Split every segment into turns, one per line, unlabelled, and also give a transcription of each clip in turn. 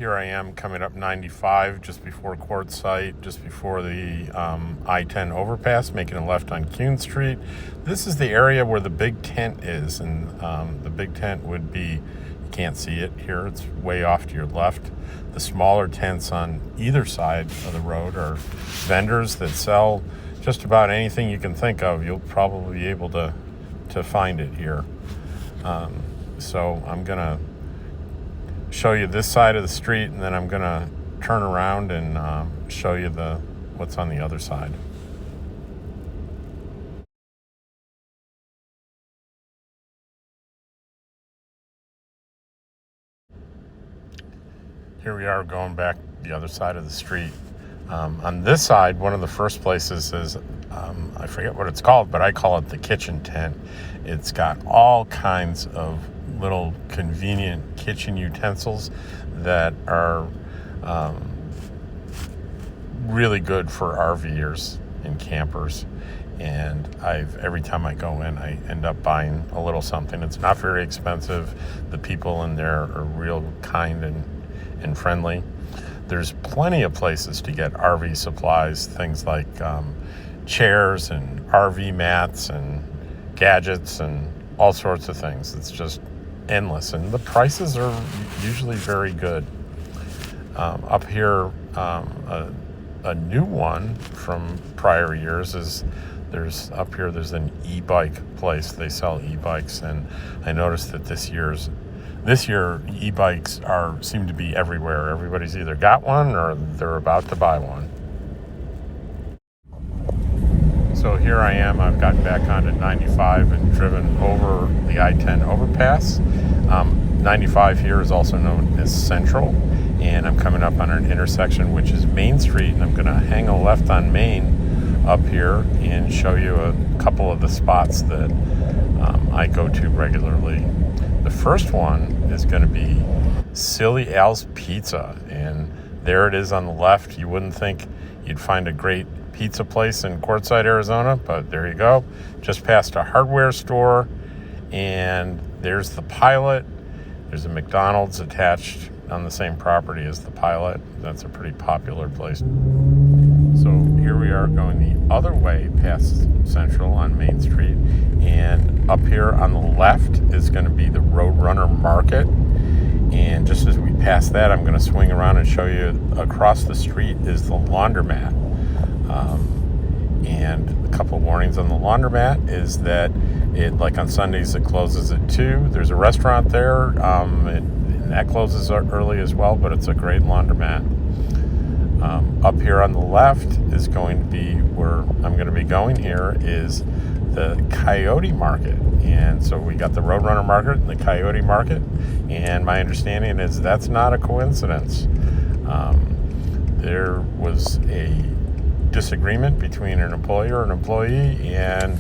Here I am coming up 95 just before Quartzite, just before the I-10 overpass, making a left on Kuhn Street. This is the area where the big tent is, and the big tent would be, you can't see it here, it's way off to your left. The smaller tents on either side of the road are vendors that sell just about anything you can think of. You'll probably be able to find it here. So I'm going to show you this side of the street, and then I'm going to turn around and show you what's on the other side. Here we are going back the other side of the street. On this side, one of the first places is, I forget what it's called, but I call it the kitchen tent. It's got all kinds of little convenient kitchen utensils that are really good for RVers and campers. And every time I go in, I end up buying a little something. It's not very expensive. The people in there are real kind and friendly. There's plenty of places to get RV supplies, things like chairs and RV mats and gadgets and all sorts of things. It's just endless, and the prices are usually very good. Up here, a new one from prior years is there's an e-bike place. They sell e-bikes, and I noticed that this year e-bikes seem to be everywhere. Everybody's either got one or they're about to buy one. So here I am. I've gotten back onto 95 and driven over the I-10 overpass. 95 here is also known as Central, and I'm coming up on an intersection which is Main Street, and I'm going to hang a left on Main up here and show you a couple of the spots that I go to regularly. The first one is going to be Silly Al's Pizza, and there it is on the left. You wouldn't think you'd find a great pizza place in Quartzite, Arizona, but there you go. Just past a hardware store, and there's the Pilot. There's a McDonald's attached on the same property as the Pilot. That's a pretty popular place. So here we are going the other way past Central on Main Street, and up here on the left is going to be the Roadrunner Market. And just as we pass that, I'm going to swing around and show you across the street is the laundromat. And a couple of warnings on the laundromat is that like on Sundays, it closes at 2. There's a restaurant there, and that closes early as well, but it's a great laundromat. Up here on the left is going to be where I'm going to be going here is the Coyote Market. And so we got the Roadrunner Market and the Coyote Market, and my understanding is that's not a coincidence. There was a disagreement between an employer and employee, and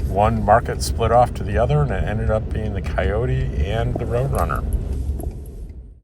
one market split off to the other, and it ended up being the Coyote and the Roadrunner.